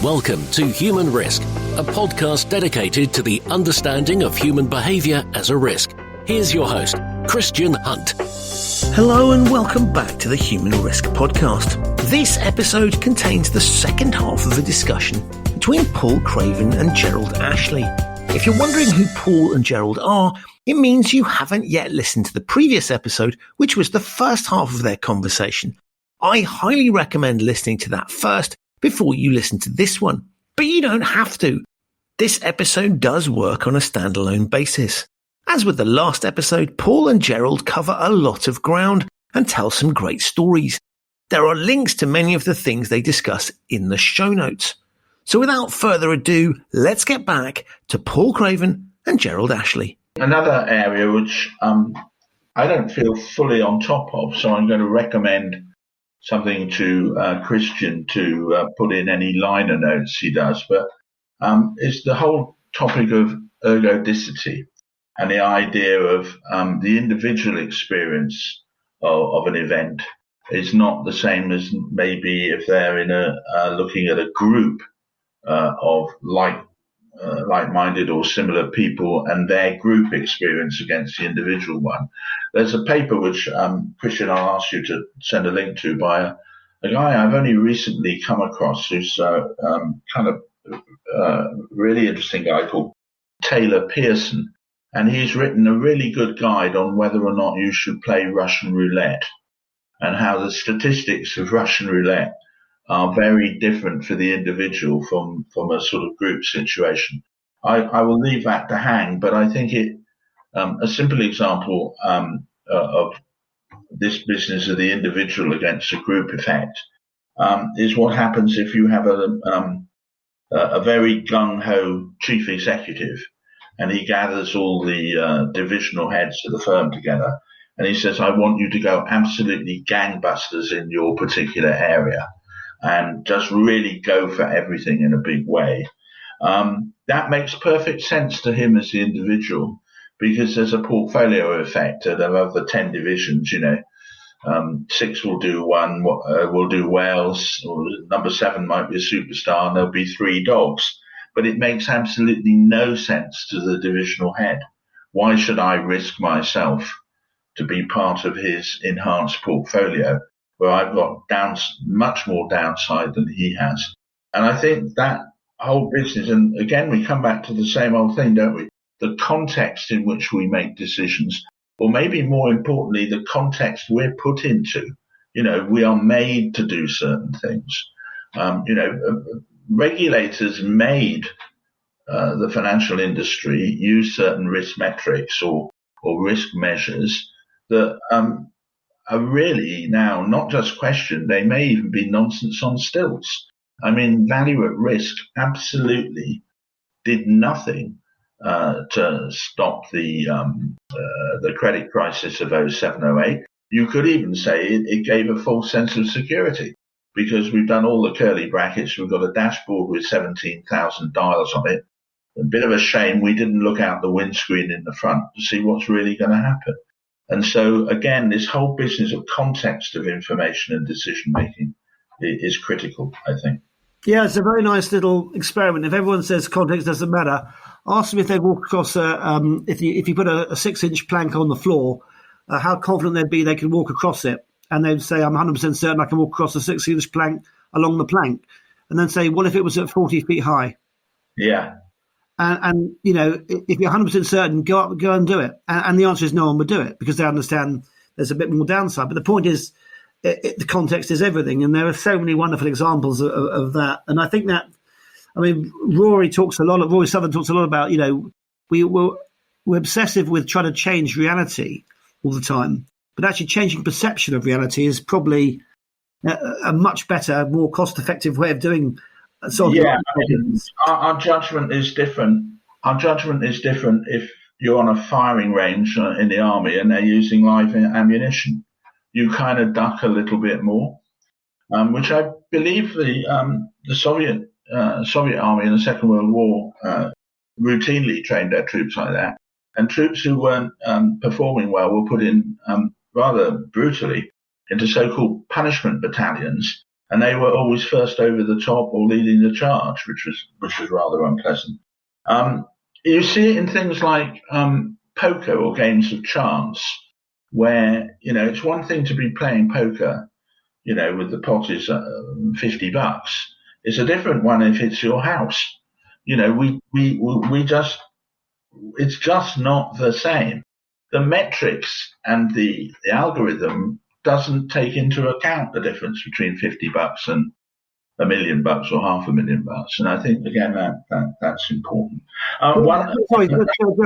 Welcome to Human Risk, a podcast dedicated to the understanding of human behaviour as a risk. Here's your host, Christian Hunt. Hello and welcome back to the Human Risk podcast. This episode contains the second half of a discussion between Paul Craven and Gerald Ashley. If you're wondering who Paul and Gerald are, it means you haven't yet listened to the previous episode, which was the first half of their conversation. I highly recommend listening to that first before you listen to this one, but you don't have to. This episode does work on a standalone basis. As with the last episode, Paul and Gerald cover a lot of ground and tell some great stories. There are links to many of the things they discuss in the show notes. So without further ado, let's get back to Paul Craven and Gerald Ashley. Another area which I don't feel fully on top of, so I'm going to recommend something to Christian to put in any liner notes he does, but it's the whole topic of ergodicity and the idea of the individual experience of an event is not the same as maybe if they're in looking at a group of like-minded or similar people and their group experience against the individual one. There's a paper which, Christian, I'll ask you to send a link to by a guy I've only recently come across who's really interesting guy called Taylor Pearson. And he's written a really good guide on whether or not you should play Russian roulette and how the statistics of Russian roulette are very different for the individual from a sort of group situation. I will leave that to hang, but I think a simple example of this business of the individual against a group effect is what happens if you have a very gung-ho chief executive and he gathers all the divisional heads of the firm together and he says, I want you to go absolutely gangbusters in your particular area and just really go for everything in a big way. That makes perfect sense to him as the individual because there's a portfolio effect of the 10 divisions, 6 will do one, will do Wales, or number 7 might be a superstar, and there'll be 3 dogs. But it makes absolutely no sense to the divisional head. Why should I risk myself to be part of his enhanced portfolio where I've got much more downside than he has? And I think that whole business, and again, we come back to the same old thing, don't we? The context in which we make decisions, or maybe more importantly, the context we're put into. We are made to do certain things. Regulators made the financial industry use certain risk metrics or risk measures that are really now not just questioned, they may even be nonsense on stilts. I mean, value at risk absolutely did nothing to stop the credit crisis of 07-08. You could even say it gave a false sense of security because we've done all the curly brackets. We've got a dashboard with 17,000 dials on it. A bit of a shame we didn't look out the windscreen in the front to see what's really going to happen. And so, again, this whole business of context of information and decision-making is critical, I think. Yeah, it's a very nice little experiment. If everyone says context doesn't matter, ask them if they walk across if you put a 6-inch plank on the floor, how confident they'd be they could walk across it. And they'd say, I'm 100% certain I can walk across a 6-inch plank along the plank. And then say, what if it was at 40 feet high? Yeah. And if you're 100% certain, go and do it. And the answer is no one would do it because they understand there's a bit more downside. But the point is, the context is everything. And there are so many wonderful examples of that. And I think that, Rory Southern talks a lot about, we're obsessive with trying to change reality all the time. But actually changing perception of reality is probably a much better, more cost-effective way of doing our judgment is different. Our judgment is different if you're on a firing range in the army and they're using live ammunition. You kind of duck a little bit more, which I believe the Soviet army in the Second World War routinely trained their troops like that. And troops who weren't performing well were put in rather brutally into so-called punishment battalions and they were always first over the top or leading the charge, which was rather unpleasant. You see it in things like poker or games of chance, where it's one thing to be playing poker, with the pot is $50. It's a different one if it's your house. It's just not the same. The metrics and the algorithm doesn't take into account the difference between $50 and $1 million or $500,000. And I think, again, that's important. Sorry,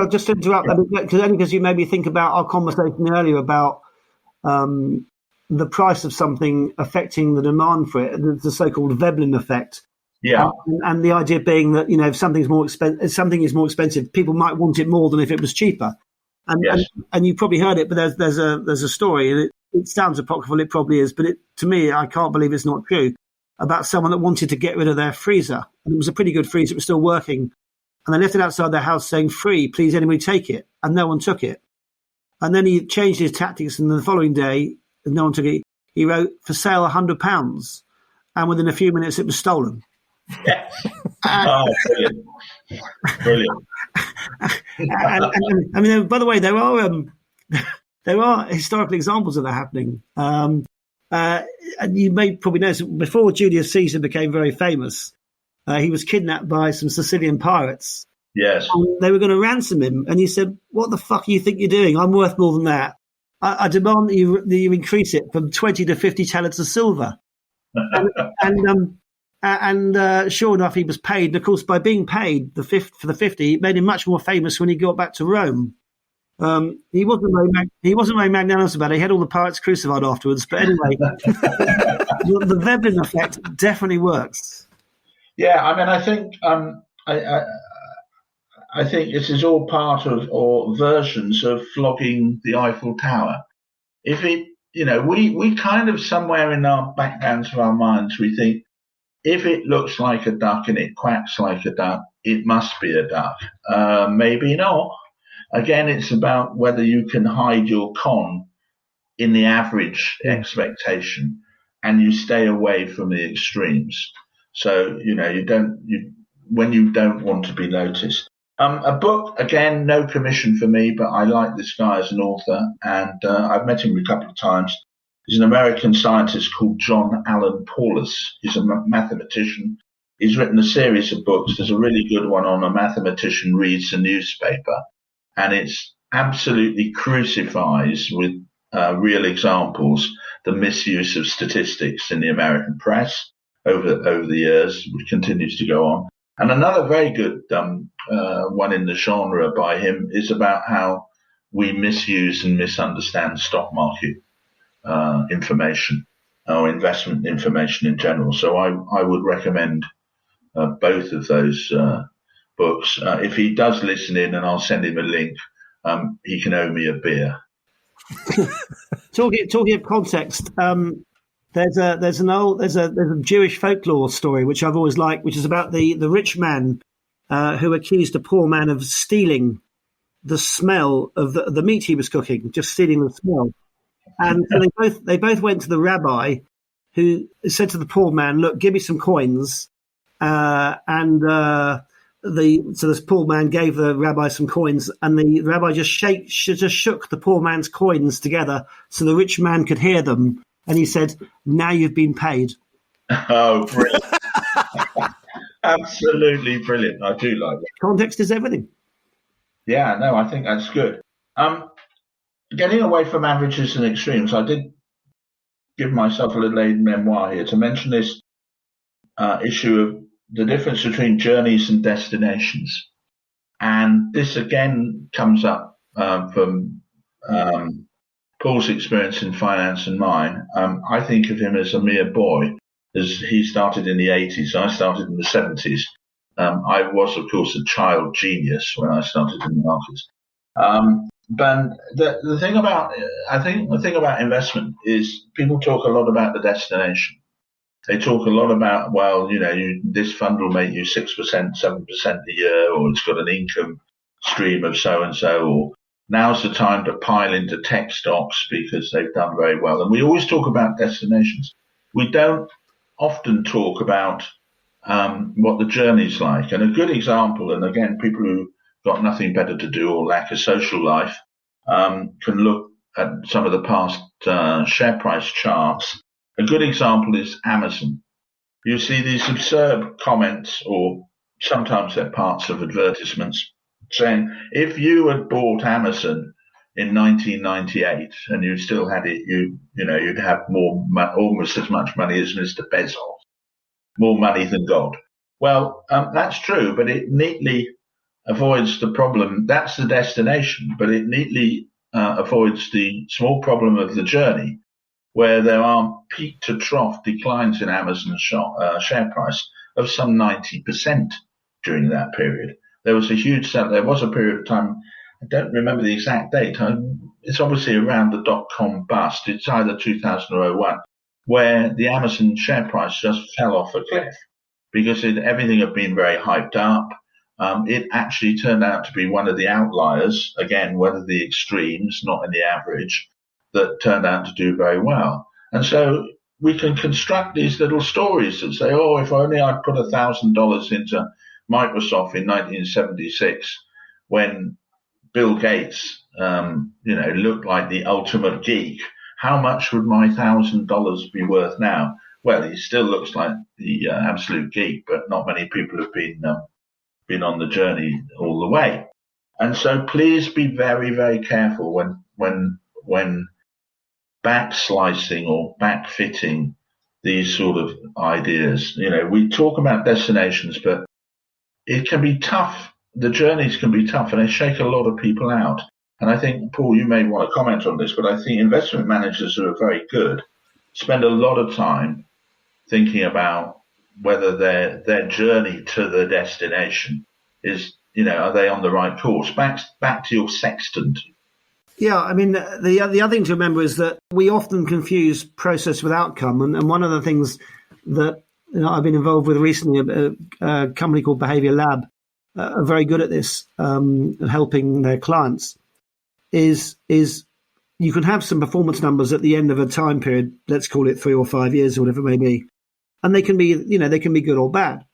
just to interrupt, because you made me think about our conversation earlier about the price of something affecting the demand for it, the so-called Veblen effect. Yeah. And the idea being that, if something is more expensive, people might want it more than if it was cheaper. And yes. and you probably heard it, but there's a story, and it sounds apocryphal, it probably is, but to me, I can't believe it's not true, about someone that wanted to get rid of their freezer. And it was a pretty good freezer, it was still working. And they left it outside their house saying, "Free, please anybody take it." And no one took it. And then he changed his tactics, and the following day, no one took it. He wrote, "For sale, £100." And within a few minutes, it was stolen. Yes. Brilliant. Brilliant. I mean, by the way, there are historical examples of that happening. And you may probably know, before Julius Caesar became very famous, he was kidnapped by some Sicilian pirates. Yes. And they were going to ransom him. And he said, "What the fuck do you think you're doing? I'm worth more than that. I demand that you increase it from 20 to 50 talents of silver." And sure enough, he was paid. And of course, by being paid for the 50, it made him much more famous when he got back to Rome. He wasn't very magnanimous about it. He had all the pirates crucified afterwards. But anyway, the Veblen effect definitely works. Yeah, I mean, I think I think this is all part of, or versions of, flogging the Eiffel Tower. If it, we kind of, somewhere in our backgrounds of our minds, we think, if it looks like a duck and it quacks like a duck, it must be a duck. Maybe not. Again, it's about whether you can hide your con in the average expectation, and you stay away from the extremes. So, when you don't want to be noticed. A book, again, no commission for me, but I like this guy as an author, and I've met him a couple of times. He's an American scientist called John Allen Paulus. He's a mathematician. He's written a series of books. There's a really good one on a mathematician reads a newspaper, and it's absolutely crucifies with real examples the misuse of statistics in the American press over the years, which continues to go on. And another very good one in the genre by him is about how we misuse and misunderstand stock market information or investment information in general. So I would recommend both of those books. If he does listen in, and I'll send him a link, he can owe me a beer. Talking of context, there's a Jewish folklore story which I've always liked, which is about the rich man who accused a poor man of stealing the smell of the meat he was cooking, just stealing the smell. And so they both went to the rabbi, who said to the poor man, "Look, give me some coins." So this poor man gave the rabbi some coins, and the rabbi just shook the poor man's coins together so the rich man could hear them. And he said, "Now you've been paid." Oh, brilliant. Absolutely brilliant. I do like that. Context is everything. Yeah, no, I think that's good. Getting away from averages and extremes, I did give myself a little aid memoir here to mention this issue of the difference between journeys and destinations. And this again comes up from Paul's experience in finance and mine. I think of him as a mere boy, as he started in the 80s. I started in the 70s. I was, of course, a child genius when I started in the markets. But the thing about investment is people talk a lot about the destination. They talk a lot about, this fund will make you 6%, 7% a year, or it's got an income stream of so and so, or now's the time to pile into tech stocks because they've done very well. And we always talk about destinations. We don't often talk about what the journey's like. And a good example, and again, people who got nothing better to do or lack a social life can look at some of the past share price charts. A good example is Amazon. You see these absurd comments, or sometimes they're parts of advertisements, saying if you had bought Amazon in 1998 and you still had it, you'd have almost as much money as Mr. Bezos, more money than God. Well, that's true, but it neatly avoids the problem. That's the destination, but it neatly avoids the small problem of the journey, where there are peak to trough declines in Amazon's share price of some 90% during that period. There was a period of time, I don't remember the exact date, it's obviously around the dot-com bust, it's either 2000 or 01, where the Amazon share price just fell off a cliff because everything had been very hyped up. It actually turned out to be one of the outliers, again, one of the extremes, not in the average, that turned out to do very well. And so we can construct these little stories that say, oh, if only I'd put $1,000 into Microsoft in 1976 when Bill Gates, looked like the ultimate geek, how much would my $1,000 be worth now? Well, he still looks like the absolute geek, but not many people have been on the journey all the way. And so please be very, very careful when back-slicing or back-fitting these sort of ideas. We talk about destinations, but it can be tough. The journeys can be tough, and they shake a lot of people out. And I think, Paul, you may want to comment on this, but I think investment managers who are very good spend a lot of time thinking about whether their journey to the destination is, are they on the right course? Back to your sextant. Yeah, I mean, the other thing to remember is that we often confuse process with outcome. And one of the things that I've been involved with recently, a company called Behavior Lab, are very good at this, helping their clients, is you can have some performance numbers at the end of a time period, let's call it 3 or 5 years or whatever it may be, and they can be, they can be good or bad.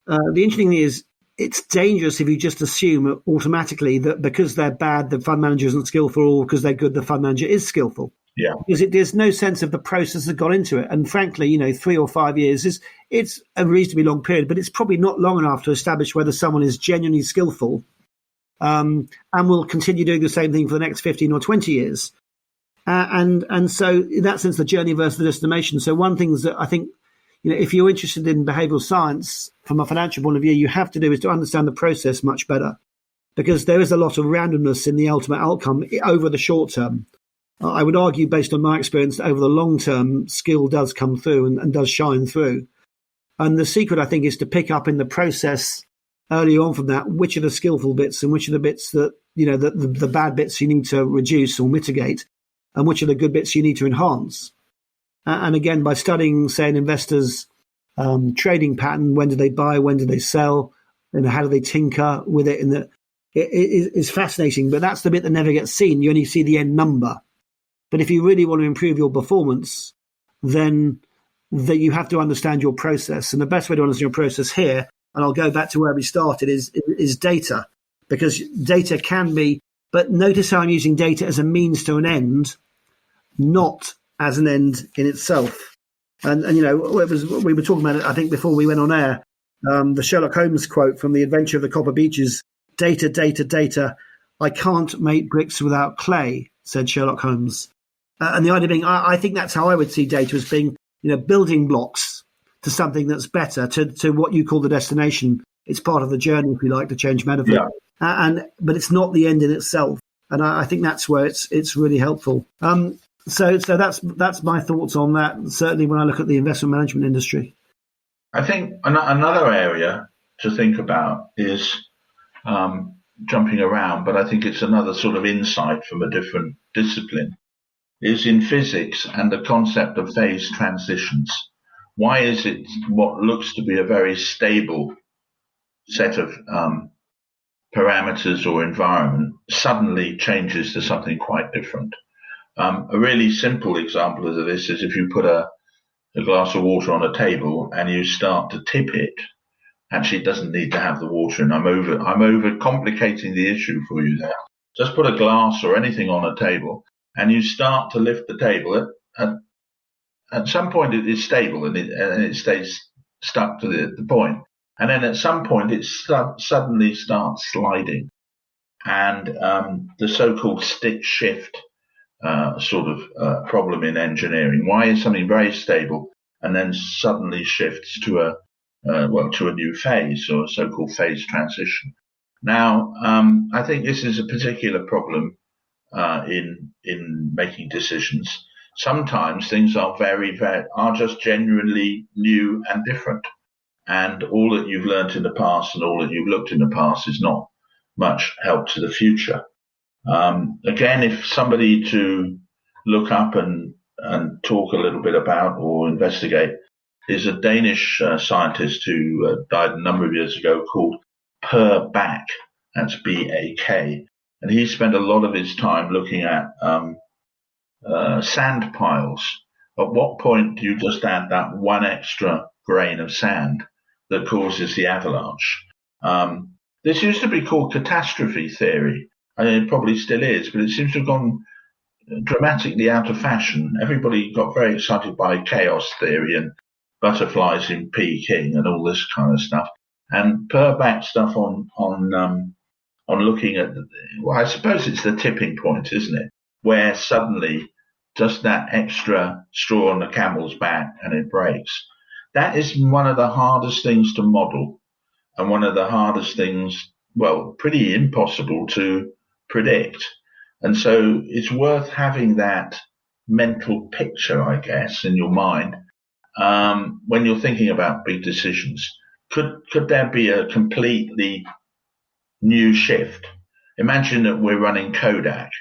The interesting thing is, it's dangerous if you just assume automatically that because they're bad, the fund manager isn't skillful, or because they're good, the fund manager is skillful. Yeah. Because there's no sense of the process that got into it. And frankly, 3 or 5 years it's a reasonably long period, but it's probably not long enough to establish whether someone is genuinely skillful and will continue doing the same thing for the next 15 or 20 years. And so in that sense, the journey versus the destination. So one thing that I think, if you're interested in behavioral science from a financial point of view, you have to do is to understand the process much better, because there is a lot of randomness in the ultimate outcome over the short term. I would argue, based on my experience, that over the long term, skill does come through and does shine through. And the secret, I think, is to pick up in the process early on from that, which are the skillful bits and which are the bits that, the bad bits you need to reduce or mitigate, and which are the good bits you need to enhance. And again, by studying, say, an investor's trading pattern, when do they buy, when do they sell, and how do they tinker with it, it is fascinating. But that's the bit that never gets seen. You only see the end number. But if you really want to improve your performance, then you have to understand your process. And the best way to understand your process here, and I'll go back to where we started, is data. Because data can be, but notice how I'm using data as a means to an end, not as an end in itself. And we were talking about it, I think, before we went on air, the Sherlock Holmes quote from The Adventure of the Copper Beeches, data, data, data, I can't make bricks without clay, said Sherlock Holmes. And the idea being, I think that's how I would see data, as being, building blocks to something that's better, to what you call the destination. It's part of the journey, if you like, to change metaphor. Yeah. But it's not the end in itself. And I think that's where it's really helpful. So that's my thoughts on that, certainly when I look at the investment management industry. I think another area to think about is jumping around, but I think it's another sort of insight from a different discipline, is in physics and the concept of phase transitions. Why is it what looks to be a very stable set of parameters or environment suddenly changes to something quite different? A really simple example of this is if you put a a glass of water on a table and you start to tip it, actually it doesn't need to have the water in. I'm over complicating the issue for you there. Just put a glass or anything on a table and you start to lift the table. At some point it is stable and it stays stuck to the point. And then at some point it suddenly starts sliding. And the so-called stick shift problem in engineering. Why is something very stable and then suddenly shifts to a new phase, or a so-called phase transition? Now, I think this is a particular problem in making decisions. Sometimes things are are just genuinely new and different, and all that you've learnt in the past and all that you've looked in the past is not much help to the future. Again, if somebody to look up and talk a little bit about or investigate is a Danish scientist who died a number of years ago called Per Bak, that's B-A-K, and he spent a lot of his time looking at sand piles. At what point do you just add that one extra grain of sand that causes the avalanche? This used to be called catastrophe theory. I mean, it probably still is, but it seems to have gone dramatically out of fashion. Everybody got very excited by chaos theory and butterflies in Peking and all this kind of stuff. And Per Bak stuff on looking at, I suppose it's the tipping point, isn't it? Where suddenly just that extra straw on the camel's back and it breaks. That is one of the hardest things to model. And one of the hardest things, pretty impossible to predict. And so it's worth having that mental picture, I guess, in your mind when you're thinking about big decisions. Could there be a completely new shift? Imagine that we're running Kodak,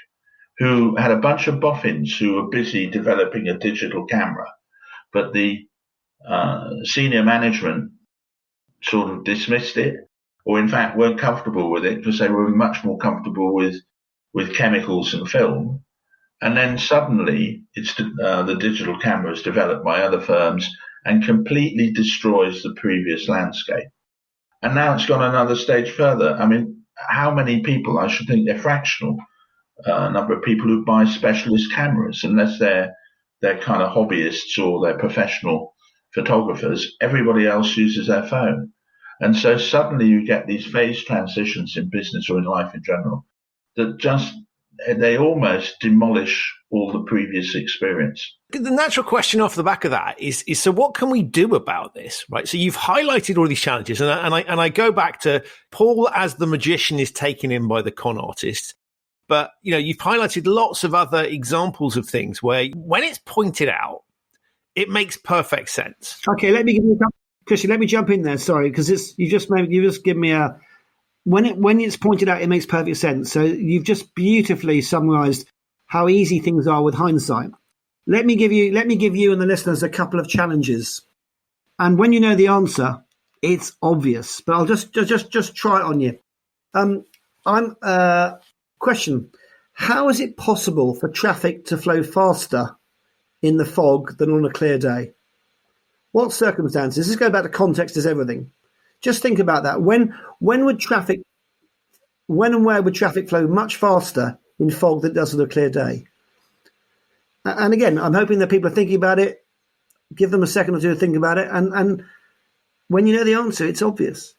who had a bunch of boffins who were busy developing a digital camera, but the senior management sort of dismissed it, or in fact weren't comfortable with it because they were much more comfortable with chemicals and film. And then suddenly the digital camera is developed by other firms and completely destroys the previous landscape. And now it's gone another stage further. I mean, how many people, I should think they're fractional, number of people who buy specialist cameras, unless they're kind of hobbyists or they're professional photographers, everybody else uses their phone. And so suddenly you get these phase transitions in business or in life in general that they almost demolish all the previous experience. The natural question off the back of that is so what can we do about this, right? So you've highlighted all these challenges, and I go back to Paul as the magician is taken in by the con artist. But, you've highlighted lots of other examples of things where when it's pointed out, it makes perfect sense. Okay, Christian, let me jump in there. Sorry, because you just give me a when it's pointed out, it makes perfect sense. So you've just beautifully summarised how easy things are with hindsight. Let me give you and the listeners a couple of challenges, and when you know the answer, it's obvious. But I'll just try it on you. Question: how is it possible for traffic to flow faster in the fog than on a clear day? What circumstances? Let's go back to context is everything. Just think about that. When and where would traffic flow much faster in fog than it does on a clear day? And again, I'm hoping that people are thinking about it. Give them a second or two to think about it. And when you know the answer, it's obvious.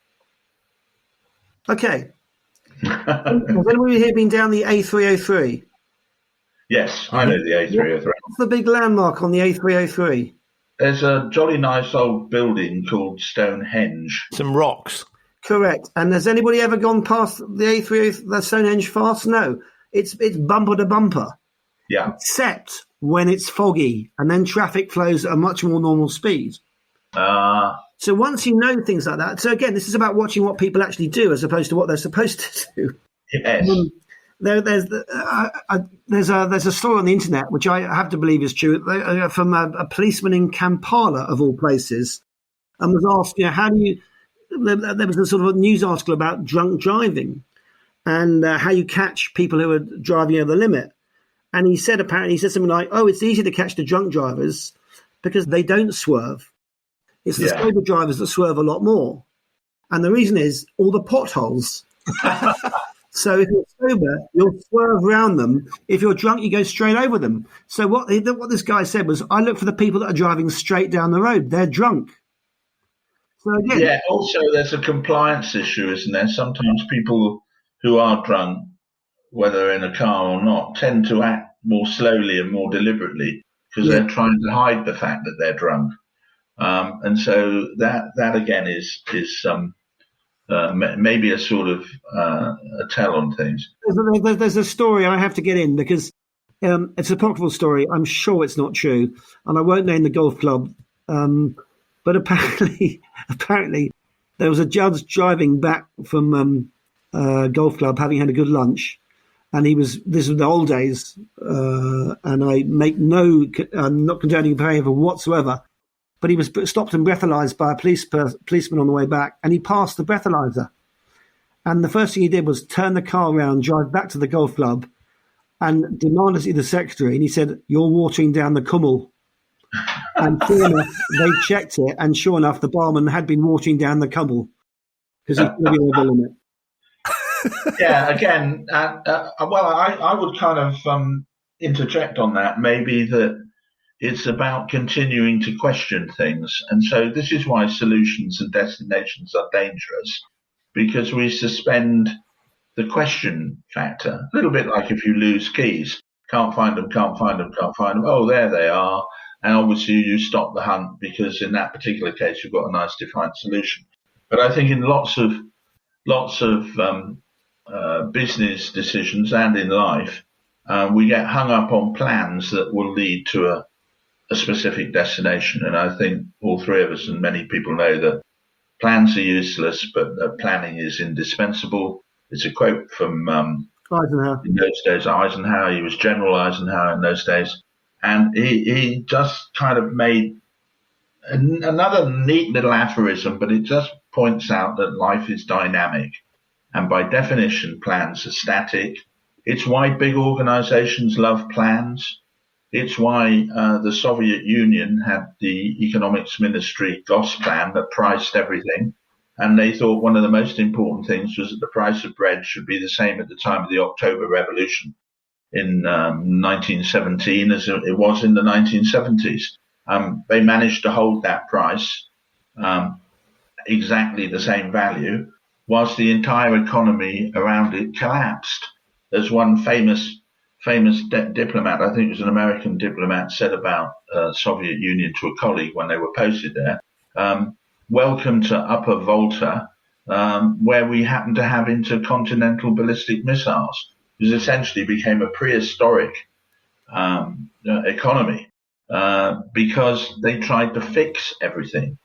Okay. Has anybody here been down the A303? Yes, I know the A303. What's the big landmark on the A303? There's a jolly nice old building called Stonehenge. Some rocks. Correct. And has anybody ever gone past the A303, the Stonehenge fast? No. It's bumper to bumper. Yeah. Except when it's foggy, and then traffic flows at a much more normal speed. So once you know things like that, so again, this is about watching what people actually do as opposed to what they're supposed to do. Yes. There's a story on the internet which I have to believe is true from a policeman in Kampala of all places, and was asked, how do you? There was a sort of a news article about drunk driving and how you catch people who are driving over the limit, and he said something like, "Oh, it's easy to catch the drunk drivers because they don't swerve. It's the sober drivers that swerve a lot more. And the reason is all the potholes. So if you're sober, you'll swerve around them. If you're drunk, you go straight over them. So what this guy said was, I look for the people that are driving straight down the road. They're drunk. So again, also there's a compliance issue, isn't there? Sometimes people who are drunk, whether in a car or not, tend to act more slowly and more deliberately because they're trying to hide the fact that they're drunk. And so that again is maybe a sort of a tell on things. There's a story I have to get in because it's an apocryphal story. I'm sure it's not true, and I won't name the golf club. But apparently there was a judge driving back from golf club, having had a good lunch, and this was the old days, and I make I'm not condoning behaviour whatsoever. But he was stopped and breathalyzed by a policeman on the way back, and he passed the breathalyzer. And the first thing he did was turn the car around, drive back to the golf club, and demand to see the secretary. And he said, "You're watering down the Kummel." And sure enough, they checked it, and sure enough, the barman had been watering down the Kummel because he could be over the limit. Yeah, again, I would kind of interject on that. Maybe that it's about continuing to question things. And so this is why solutions and destinations are dangerous, because we suspend the question factor. A little bit like if you lose keys. Can't find them. Oh, there they are. And obviously you stop the hunt because in that particular case, you've got a nice defined solution. But I think in lots of business decisions and in life, we get hung up on plans that will lead to a specific destination. And I think all three of us and many people know that plans are useless, but planning is indispensable. It's a quote from Eisenhower. In those days, Eisenhower. He was General Eisenhower in those days. And he just kind of made another neat little aphorism, but it just points out that life is dynamic. And by definition, plans are static. It's why big organizations love plans. It's why the Soviet Union had the economics ministry Gosplan that priced everything. And they thought one of the most important things was that the price of bread should be the same at the time of the October Revolution in 1917 as it was in the 1970s. They managed to hold that price exactly the same value, whilst the entire economy around it collapsed. As one famous diplomat, I think it was an American diplomat, said about Soviet Union to a colleague when they were posted there, welcome to Upper Volta, where we happen to have intercontinental ballistic missiles. It essentially became a prehistoric economy because they tried to fix everything.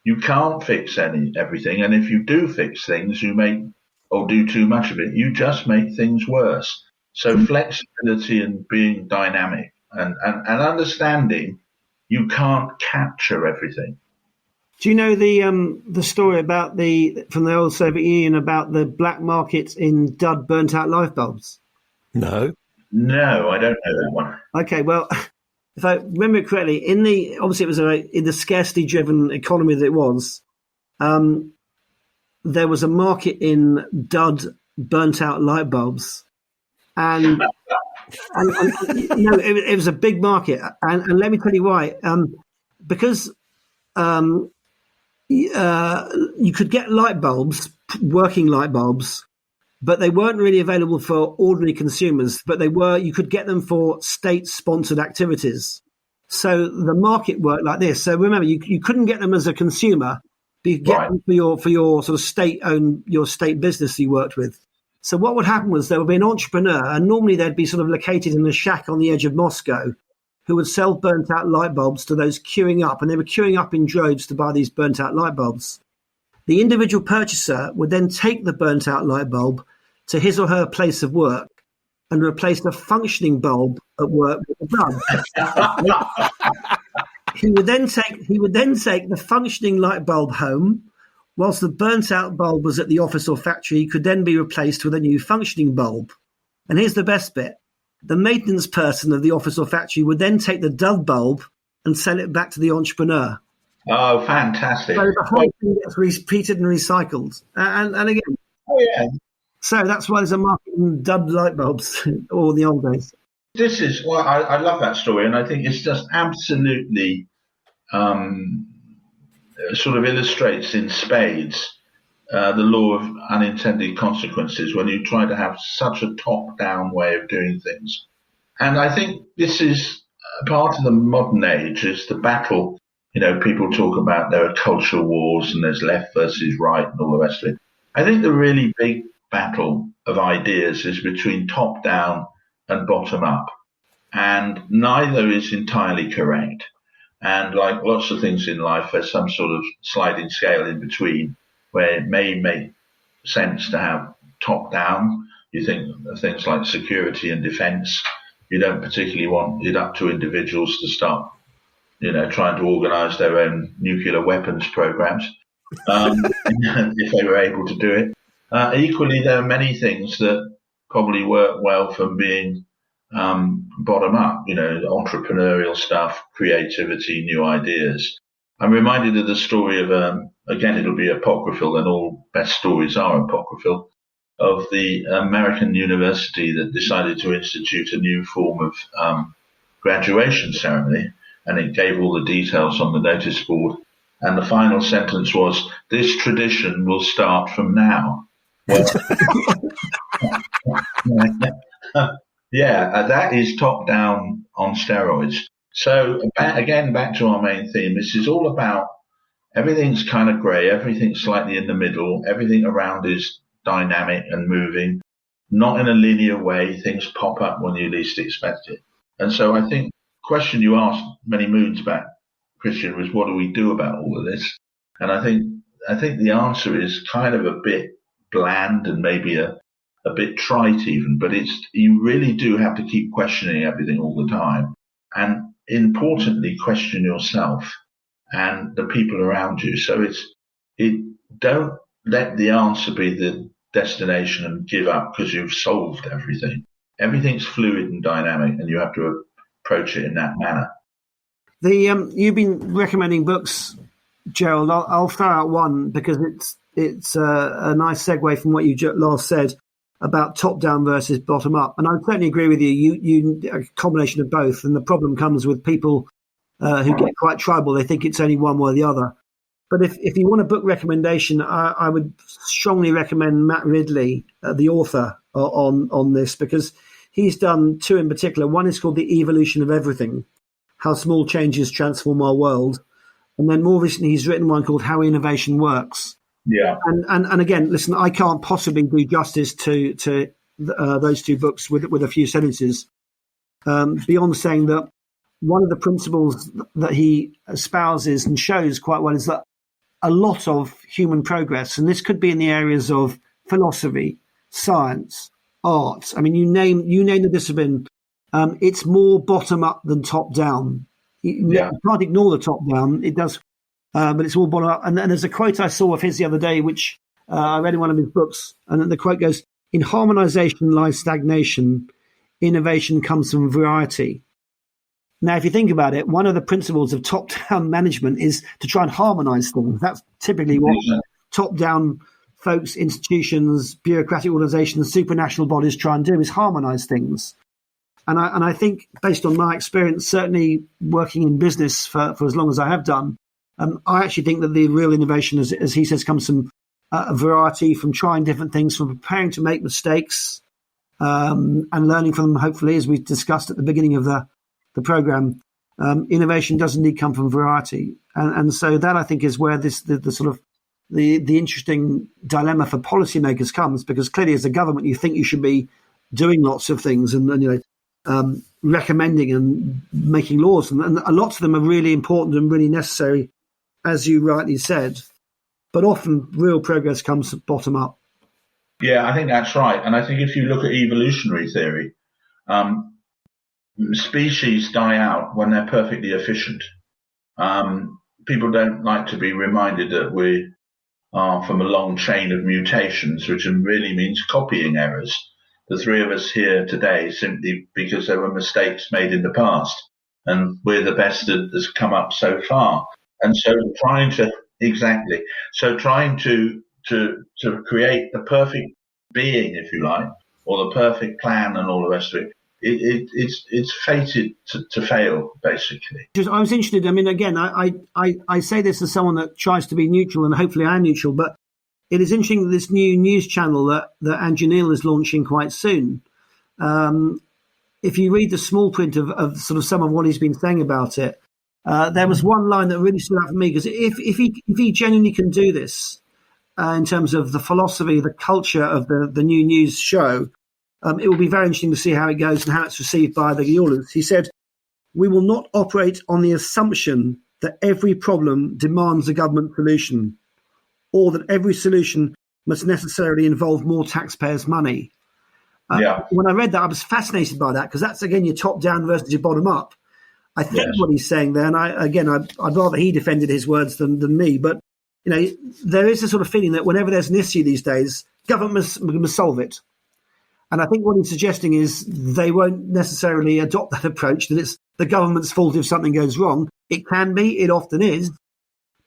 You can't fix everything, and if you do fix things, you make or do too much of it, you just make things worse. So flexibility and being dynamic and understanding you can't capture everything. Do you know the story about from the old Soviet Union about the black markets in dud burnt out light bulbs? No, I don't know that one. Okay, well, if I remember correctly, obviously it was in the scarcity driven economy that it was, there was a market in dud burnt out light bulbs, and it was a big market, and let me tell you why, because you could get light bulbs, working light bulbs, but they weren't really available for ordinary consumers, but you could get them for state-sponsored activities. So the market worked like this. So remember, you couldn't get them as a consumer, but you could get them for your sort of state-owned, your state business you worked with. So what would happen was there would be an entrepreneur, and normally they'd be sort of located in a shack on the edge of Moscow, who would sell burnt-out light bulbs to those queuing up, and they were queuing up in droves to buy these burnt-out light bulbs. The individual purchaser would then take the burnt-out light bulb to his or her place of work and replace the functioning bulb at work with a dud. He would then take the functioning light bulb home, whilst the burnt-out bulb was at the office or factory, could then be replaced with a new functioning bulb. And here's the best bit. The maintenance person of the office or factory would then take the dud bulb and sell it back to the entrepreneur. Oh, fantastic. So the whole thing gets repeated and recycled. And again, so that's why there's a market in dubbed light bulbs all the old days. This is well, I love that story, and I think it's just absolutely sort of illustrates in spades the law of unintended consequences when you try to have such a top-down way of doing things. And I think this is part of the modern age, is the battle. People talk about there are cultural wars and there's left versus right and all the rest of it. I think the really big battle of ideas is between top-down and bottom-up. And neither is entirely correct. And like lots of things in life, there's some sort of sliding scale in between where it may make sense to have top-down. You think of things like security and defense. You don't particularly want it up to individuals to start, trying to organize their own nuclear weapons programs, if they were able to do it. Equally, there are many things that probably work well from being bottom up, entrepreneurial stuff, creativity, new ideas. I'm reminded of the story of, again, it'll be apocryphal, and all best stories are apocryphal, of the American university that decided to institute a new form of graduation ceremony, and it gave all the details on the notice board. And the final sentence was, "This tradition will start from now." Well, that is top down on steroids. So again, back to our main theme. This is all about everything's kind of grey, everything's slightly in the middle, everything around is dynamic and moving, not in a linear way. Things pop up when you least expect it. And so I think the question you asked many moons back, Christian, was what do we do about all of this? And I think the answer is kind of a bit bland and maybe a bit trite even, but you really do have to keep questioning everything all the time. And importantly, question yourself and the people around you. So don't let the answer be the destination and give up because you've solved everything. Everything's fluid and dynamic, and you have to approach it in that manner. You've been recommending books, Gerald. I'll throw out one because it's a nice segue from what you last said about top down versus bottom up. And I certainly agree with you. You a combination of both. And the problem comes with people who get quite tribal. They think it's only one or the other. But if you want a book recommendation, I would strongly recommend Matt Ridley, the author, on this, because he's done two in particular. One is called The Evolution of Everything, How Small Changes Transform Our World. And then more recently, he's written one called How Innovation Works. Yeah. And again, listen, I can't possibly do justice to those two books with a few sentences, beyond saying that one of the principles that he espouses and shows quite well is that a lot of human progress, and this could be in the areas of philosophy, science, art. I mean, you name the discipline. It's more bottom up than top down. You can't ignore the top down. It does, but it's all bottom up. And there's a quote I saw of his the other day, which I read in one of his books, and then the quote goes, "In harmonization lies stagnation. Innovation comes from variety." Now, if you think about it, one of the principles of top-down management is to try and harmonize things. That's typically what top-down folks, institutions, bureaucratic organizations, supranational bodies try and do, is harmonize things. And I think, based on my experience, certainly working in business for as long as I have done, I actually think that the real innovation, as he says, comes from a variety, from trying different things, from preparing to make mistakes and learning from them, hopefully, as we discussed at the beginning of the program. Innovation does indeed come from variety. And so that, I think, is where the sort of the interesting dilemma for policymakers comes, because clearly as a government, you think you should be doing lots of things and recommending and making laws. And lots of them are really important and really necessary, as you rightly said. But often real progress comes bottom up. Yeah, I think that's right. And I think if you look at evolutionary theory, species die out when they're perfectly efficient. People don't like to be reminded that we are from a long chain of mutations, which really means copying errors. The three of us here today simply because there were mistakes made in the past. and we're the best that has come up so far. And so trying to create the perfect being, if you like, or the perfect plan and all the rest of it, it's fated to fail, basically. I was interested. I mean, again, I say this as someone that tries to be neutral, and hopefully I'm neutral, but it is interesting that this new news channel that Andrew Neil is launching quite soon. If you read the small print of sort of some of what he's been saying about it, there was one line that really stood out for me, because if he genuinely can do this in terms of the philosophy, the culture of the new news show, it will be very interesting to see how it goes and how it's received by the viewers. He said, "We will not operate on the assumption that every problem demands a government solution, or that every solution must necessarily involve more taxpayers' money." When I read that, I was fascinated by that, because that's, again, your top down versus your bottom up. I think what he's saying there, and I'd rather he defended his words than me, but there is a sort of feeling that whenever there's an issue these days, government must solve it. And I think what he's suggesting is they won't necessarily adopt that approach, that it's the government's fault if something goes wrong. It can be, it often is,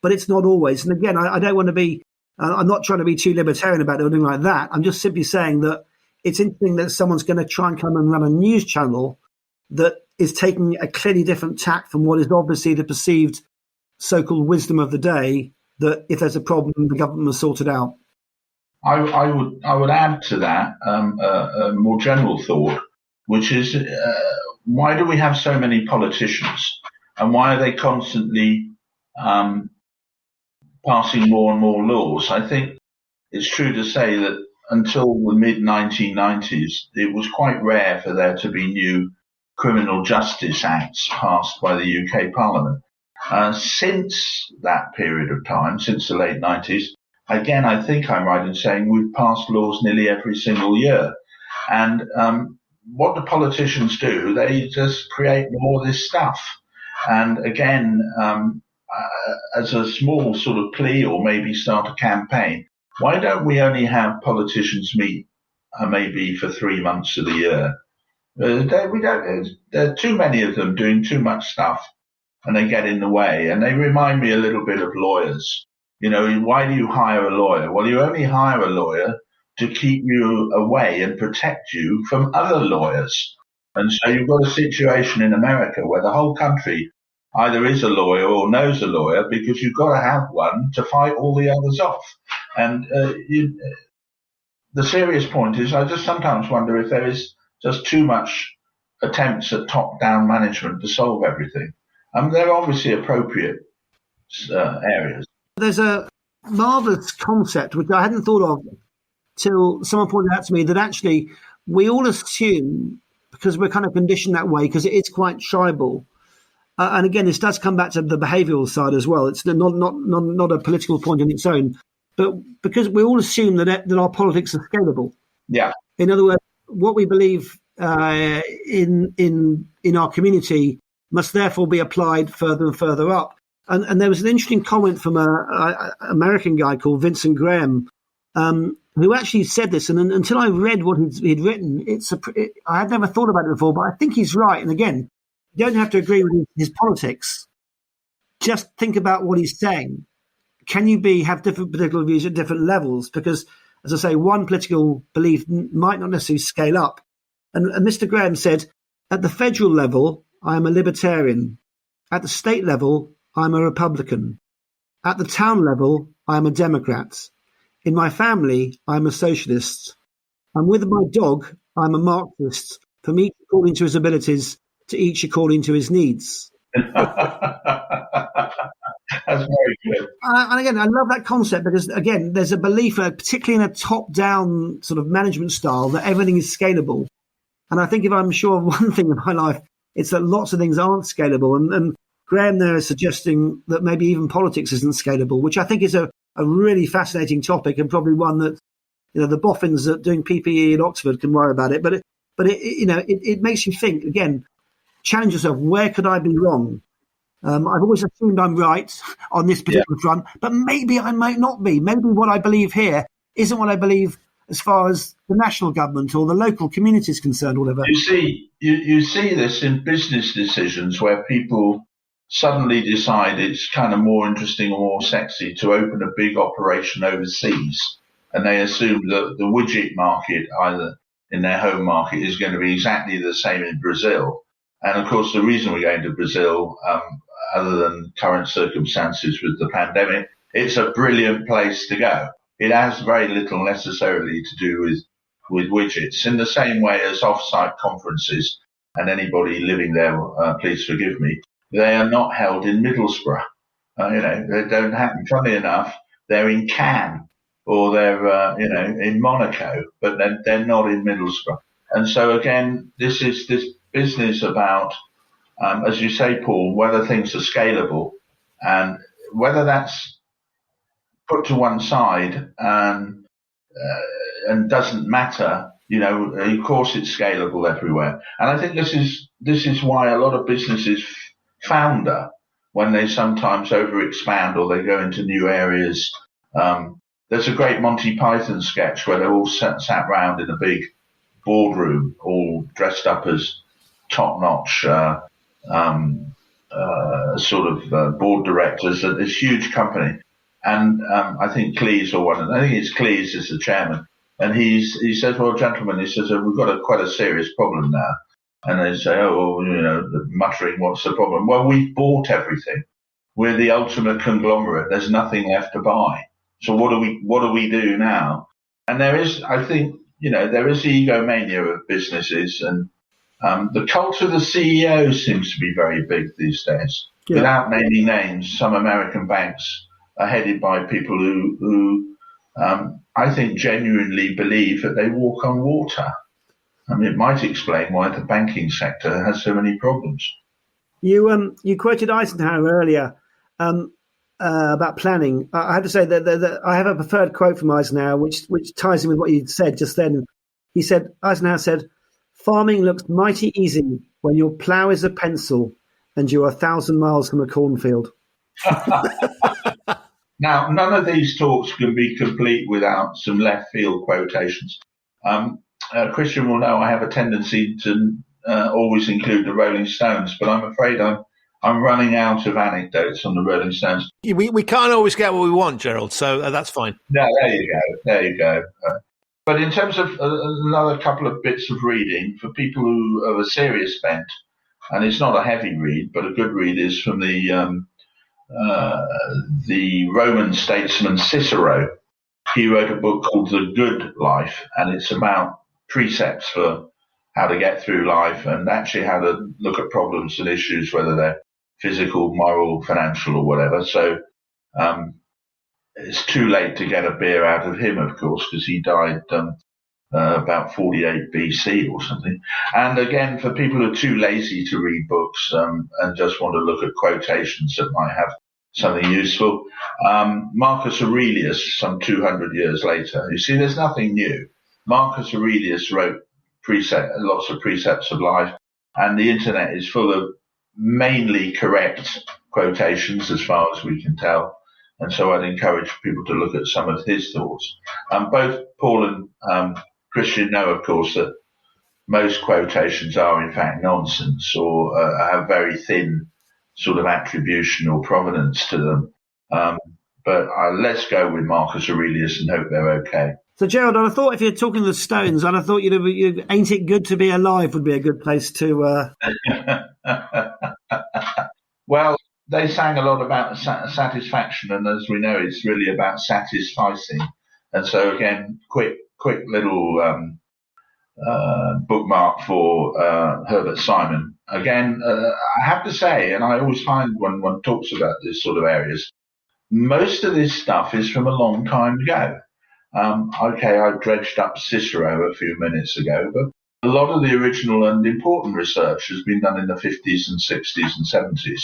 but it's not always. And again, I don't want to be, I'm not trying to be too libertarian about it or anything like that. I'm just simply saying that it's interesting that someone's going to try and come and run a news channel that is taking a clearly different tack from what is obviously the perceived so-called wisdom of the day, that if there's a problem, the government must sort it out. I would add to that a more general thought, which is why do we have so many politicians, and why are they constantly passing more and more laws? I think it's true to say that until the mid-1990s, it was quite rare for there to be new criminal justice acts passed by the UK Parliament. Since that period of time, since the late 90s, again, I think I'm right in saying we've passed laws nearly every single year. And what the politicians do, they just create more of this stuff. And again, as a small sort of plea, or maybe start a campaign, why don't we only have politicians meet maybe for 3 months of the year? There are too many of them doing too much stuff, and they get in the way. And they remind me a little bit of lawyers. Why do you hire a lawyer? Well, you only hire a lawyer to keep you away and protect you from other lawyers. And so you've got a situation in America where the whole country either is a lawyer or knows a lawyer, because you've got to have one to fight all the others off. And the serious point is, I just sometimes wonder if there is just too much attempts at top-down management to solve everything. They're obviously appropriate areas. There's a marvellous concept which I hadn't thought of till someone pointed out to me, that actually we all assume, because we're kind of conditioned that way, because it is quite tribal. And again, this does come back to the behavioural side as well. It's not a political point on its own, but because we all assume that our politics are scalable. Yeah. In other words, what we believe in our community must therefore be applied further and further up. And there was an interesting comment from an American guy called Vincent Graham, who actually said this. And until I read what he'd written, I had never thought about it before, but I think he's right. And again, you don't have to agree with his politics. Just think about what he's saying. Can you have different political views at different levels? Because, as I say, one political belief might not necessarily scale up. And Mr. Graham said, at the federal level, I am a libertarian. At the state level, I'm a Republican. At the town level, I'm a Democrat. In my family, I'm a socialist. And with my dog, I'm a Marxist, from each according to his abilities, to each according to his needs. That's very good. And again, I love that concept, because, again, there's a belief, particularly in a top-down sort of management style, that everything is scalable. And I think if I'm sure of one thing in my life, it's that lots of things aren't scalable. And Graham there is suggesting that maybe even politics isn't scalable, which I think is a really fascinating topic, and probably one that, the boffins that doing PPE in Oxford can worry about it. But it makes you think, again, challenge yourself. Where could I be wrong? I've always assumed I'm right on this particular front, but maybe I might not be. Maybe what I believe here isn't what I believe as far as the national government or the local community is concerned, or whatever. You see this in business decisions where people suddenly decide it's kind of more interesting or more sexy to open a big operation overseas, and they assume that the widget market, either in their home market, is going to be exactly the same in Brazil. And of course, the reason we're going to Brazil, other than current circumstances with the pandemic, it's a brilliant place to go. It has very little necessarily to do with widgets, in the same way as off-site conferences, and anybody living there, please forgive me, they are not held in Middlesbrough. They don't happen. Funny enough, they're in Cannes or they're, in Monaco, but they're not in Middlesbrough. And so again, this is this business about, as you say, Paul, whether things are scalable and whether that's put to one side and doesn't matter. Of course it's scalable everywhere. And I think this is why a lot of businesses founder when they sometimes overexpand or they go into new areas. There's a great Monty Python sketch where they're all sat round in a big boardroom, all dressed up as top-notch board directors at this huge company. And I think Cleese is the chairman. And he says, well, gentlemen, he says, we've got quite a serious problem now. And they say, muttering, what's the problem? Well, we've bought everything. We're the ultimate conglomerate. There's nothing left to buy. So what do we do now? And there is, I think, there is the egomania of businesses, and the cult of the CEO seems to be very big these days. Yeah. Without naming names, some American banks are headed by people who I think genuinely believe that they walk on water. I mean, it might explain why the banking sector has so many problems. You quoted Eisenhower earlier about planning. I have to say that I have a preferred quote from Eisenhower, which ties in with what you said just then. Eisenhower said, "Farming looks mighty easy when your plough is a pencil and you're 1,000 miles from a cornfield." Now, none of these talks can be complete without some left field quotations. Christian will know I have a tendency to always include the Rolling Stones, but I'm afraid I'm running out of anecdotes on the Rolling Stones. We can't always get what we want, Gerald, so that's fine. No, there you go. But in terms of another couple of bits of reading, for people who are a serious bent, and it's not a heavy read, but a good read, is from the Roman statesman Cicero. He wrote a book called The Good Life, and it's about precepts for how to get through life and actually how to look at problems and issues, whether they're physical, moral, financial, or whatever. So it's too late to get a beer out of him, of course, because he died about 48 BC or something. And again, for people who are too lazy to read books and just want to look at quotations that might have something useful, Marcus Aurelius, some 200 years later. You see, there's nothing new. Marcus Aurelius wrote lots of precepts of life, and the internet is full of mainly correct quotations as far as we can tell. And so I'd encourage people to look at some of his thoughts. Both Paul and Christian know, of course, that most quotations are in fact nonsense or have very thin sort of attribution or provenance to them. But let's go with Marcus Aurelius and hope they're okay. So, Gerald, I thought if you're talking the Stones, I'd have thought Ain't It Good to Be Alive would be a good place to... Well, they sang a lot about satisfaction, and as we know, it's really about satisficing. And so, again, quick little bookmark for Herbert Simon. Again, I have to say, and I always find when one talks about this sort of areas, most of this stuff is from a long time ago. Okay, I dredged up Cicero a few minutes ago, but a lot of the original and important research has been done in the 50s and 60s and 70s.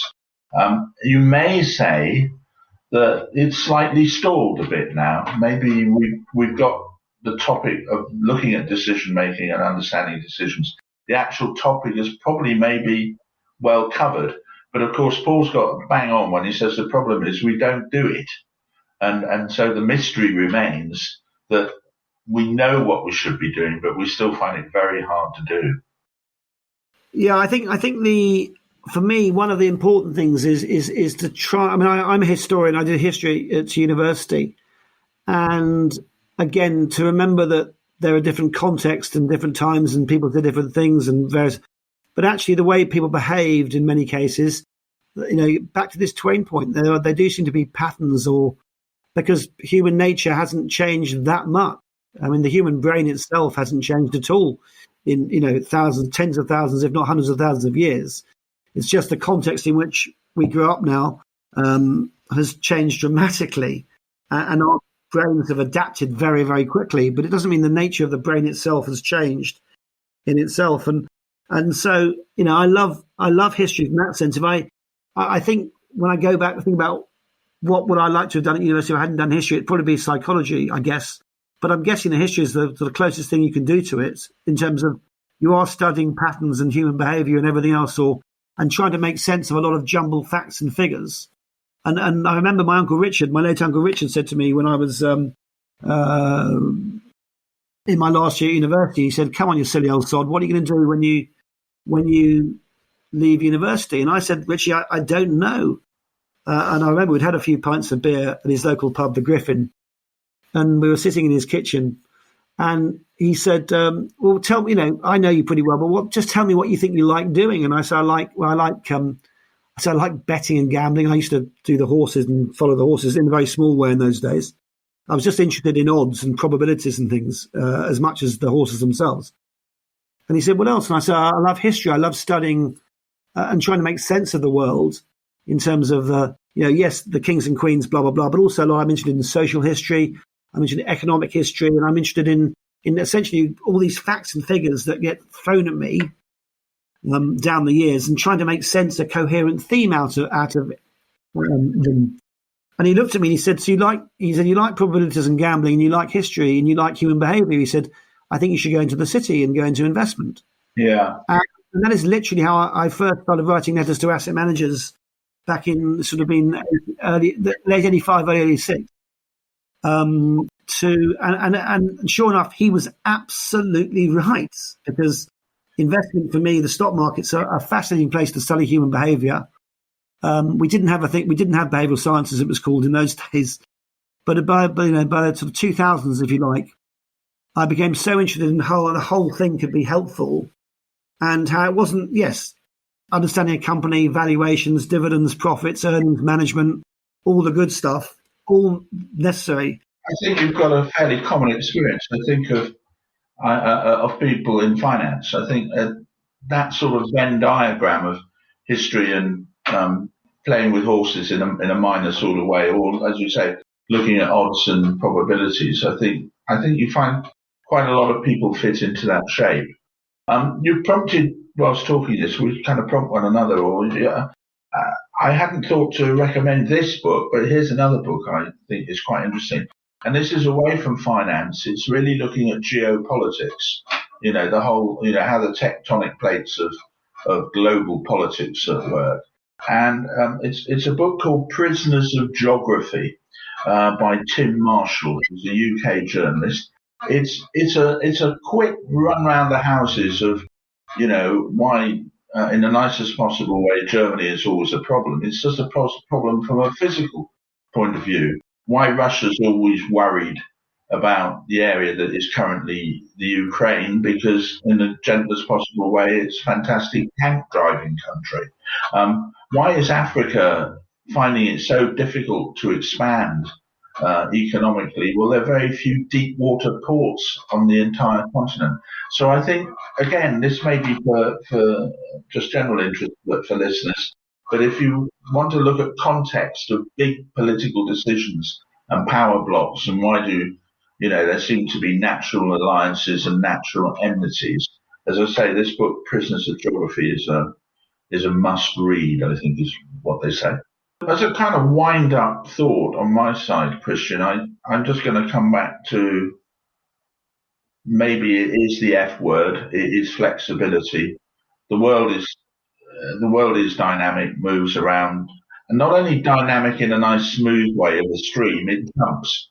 You may say that it's slightly stalled a bit now. Maybe we've got the topic of looking at decision making and understanding decisions. The actual topic is probably maybe well covered. But of course, Paul's got bang on when he says the problem is we don't do it. And so the mystery remains that we know what we should be doing, but we still find it very hard to do. Yeah, I think for me, one of the important things is to try. I mean, I'm a historian. I did history at university, and again, to remember that there are different contexts and different times, and people did different things, and various. But actually, the way people behaved in many cases, back to this Twain point, there do seem to be patterns, or because human nature hasn't changed that much. I mean, the human brain itself hasn't changed at all in thousands, tens of thousands, if not hundreds of thousands of years. It's just the context in which we grow up now has changed dramatically, and our brains have adapted very, very quickly. But it doesn't mean the nature of the brain itself has changed in itself. And so I love history in that sense. I think when I go back and think about what would I like to have done at university if I hadn't done history, it'd probably be psychology, I guess. But I'm guessing the history is the closest thing you can do to it in terms of you are studying patterns and human behaviour and everything else, and trying to make sense of a lot of jumbled facts and figures. And I remember my late Uncle Richard said to me when I was in my last year at university, he said, "Come on, you silly old sod, what are you going to do when you leave university?" And I said, "Richie, I don't know." And I remember we'd had a few pints of beer at his local pub, the Griffin, and we were sitting in his kitchen, and he said, "Well, tell me, I know you pretty well, but just tell me what you think you like doing." And I said, I like betting and gambling. I used to do the horses and follow the horses in a very small way in those days. I was just interested in odds and probabilities and things as much as the horses themselves. And he said, "What else?" And I said, "I love history. I love studying and trying to make sense of the world in terms of, yes, the kings and queens, blah, blah, blah, but also I'm interested in social history. I'm interested in economic history, and I'm interested in essentially all these facts and figures that get thrown at me down the years, and trying to make sense, a coherent theme out of them." And he looked at me and he said, "So you like probabilities and gambling, and you like history, and you like human behaviour." He said, "I think you should go into the city and go into investment." Yeah. And that is literally how I first started writing letters to asset managers back in sort of late 85, early 86. And sure enough, he was absolutely right, because investment for me, the stock market's a fascinating place to study human behaviour. We didn't have behavioural science, as it was called in those days, but by the sort of 2000s, if you like, I became so interested in how the whole thing could be helpful, and how it wasn't, understanding a company, valuations, dividends, profits, earnings, management, all the good stuff, all necessary. I think you've got a fairly common experience. I think of people in finance. I think that sort of Venn diagram of history and playing with horses in a minor sort of way, or as you say, looking at odds and probabilities. I think you find quite a lot of people fit into that shape. You prompted, whilst talking this, we kind of prompt one another. I hadn't thought to recommend this book, but here's another book I think is quite interesting. And this is away from finance. It's really looking at geopolitics, the whole, how the tectonic plates of global politics at work. And it's a book called Prisoners of Geography by Tim Marshall, who's a UK journalist. It's a quick run round the houses of, why, in the nicest possible way, Germany is always a problem. It's just a problem from a physical point of view. Why Russia's always worried about the area that is currently the Ukraine, because in the gentlest possible way, it's a fantastic tank driving country. Why is Africa finding it so difficult to expand economically? Well, there are very few deep water ports on the entire continent. So I think, again, this may be for just general interest, but for listeners. But if you want to look at context of big political decisions and power blocks, and why do, there seem to be natural alliances and natural enmities, as I say, this book, Prisoners of Geography, is a must read, I think is what they say. As a kind of wind up thought on my side, Christian, I'm just going to come back to, maybe it is the F word, it is flexibility. The world is dynamic, moves around, and not only dynamic in a nice smooth way of a stream, it jumps.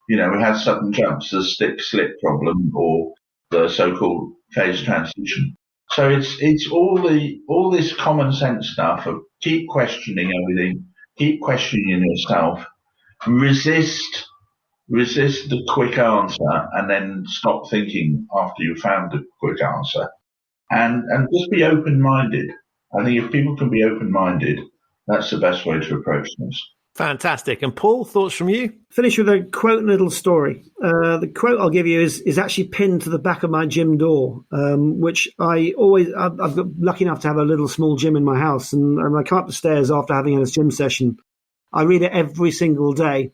We had sudden jumps, the stick-slip problem, or the so-called phase transition. So it's all this common sense stuff of keep questioning everything, keep questioning yourself, resist the quick answer, and then stop thinking after you found the quick answer, and just be open-minded. I think if people can be open-minded, that's the best way to approach this. Fantastic. And Paul, thoughts from you? Finish with a quote and a little story. The quote I'll give you is actually pinned to the back of my gym door, which I've got lucky enough to have a little small gym in my house. And when I come up the stairs after having a gym session, I read it every single day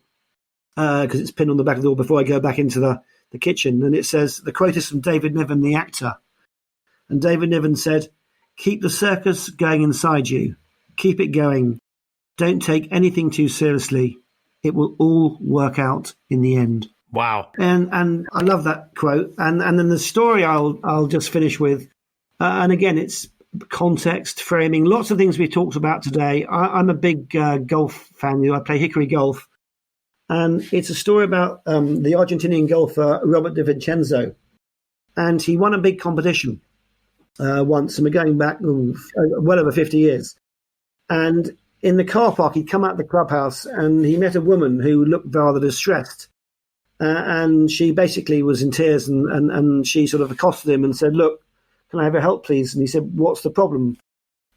because it's pinned on the back of the door before I go back into the kitchen. And it says, the quote is from David Niven, the actor. And David Niven said, "Keep the circus going inside you. Keep it going. Don't take anything too seriously. It will all work out in the end." Wow. And I love that quote. And then the story I'll just finish with. And again, it's context, framing, lots of things we've talked about today. I'm a big golf fan. I play hickory golf. And it's a story about the Argentinian golfer Robert De Vincenzo. And he won a big competition once. And we're going back well over 50 years. And in the car park, he'd come out of the clubhouse and he met a woman who looked rather distressed. And she basically was in tears and she sort of accosted him and said, "Look, can I have your help, please?" And he said, "What's the problem?"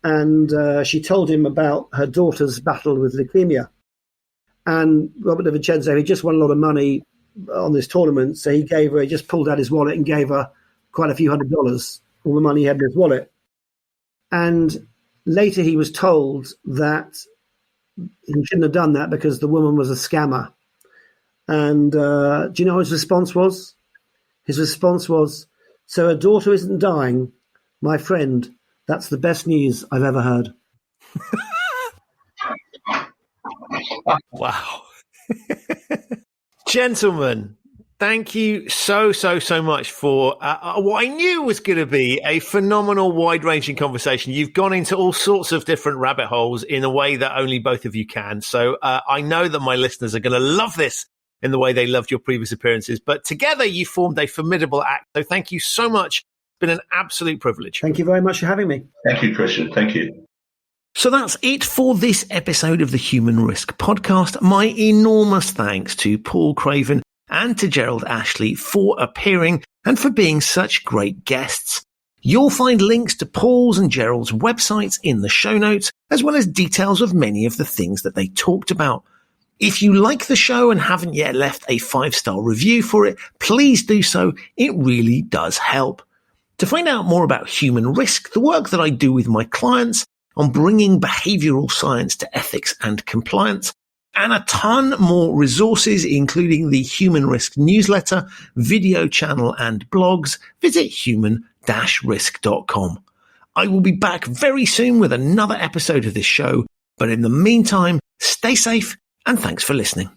And she told him about her daughter's battle with leukemia. And Robert De Vincenzo, he just won a lot of money on this tournament. So he just pulled out his wallet and gave her quite a few $100, all the money he had in his wallet. And later, he was told that he shouldn't have done that because the woman was a scammer. And do you know what his response was? His response was, "So her daughter isn't dying, my friend. That's the best news I've ever heard." Wow. Gentlemen, thank you so much for what I knew was going to be a phenomenal, wide-ranging conversation. You've gone into all sorts of different rabbit holes in a way that only both of you can. So I know that my listeners are going to love this in the way they loved your previous appearances. But together, you formed a formidable act. So thank you so much. It's been an absolute privilege. Thank you very much for having me. Thank you, Christian. Thank you. So that's it for this episode of the Human Risk Podcast. My enormous thanks to Paul Craven and to Gerald Ashley for appearing and for being such great guests. You'll find links to Paul's and Gerald's websites in the show notes, as well as details of many of the things that they talked about. If you like the show and haven't yet left a 5-star review for it, please do so. It really does help. To find out more about human risk, the work that I do with my clients on bringing behavioral science to ethics and compliance, and a ton more resources, including the Human Risk newsletter, video channel, and blogs, visit human-risk.com. I will be back very soon with another episode of this show, but in the meantime, stay safe and thanks for listening.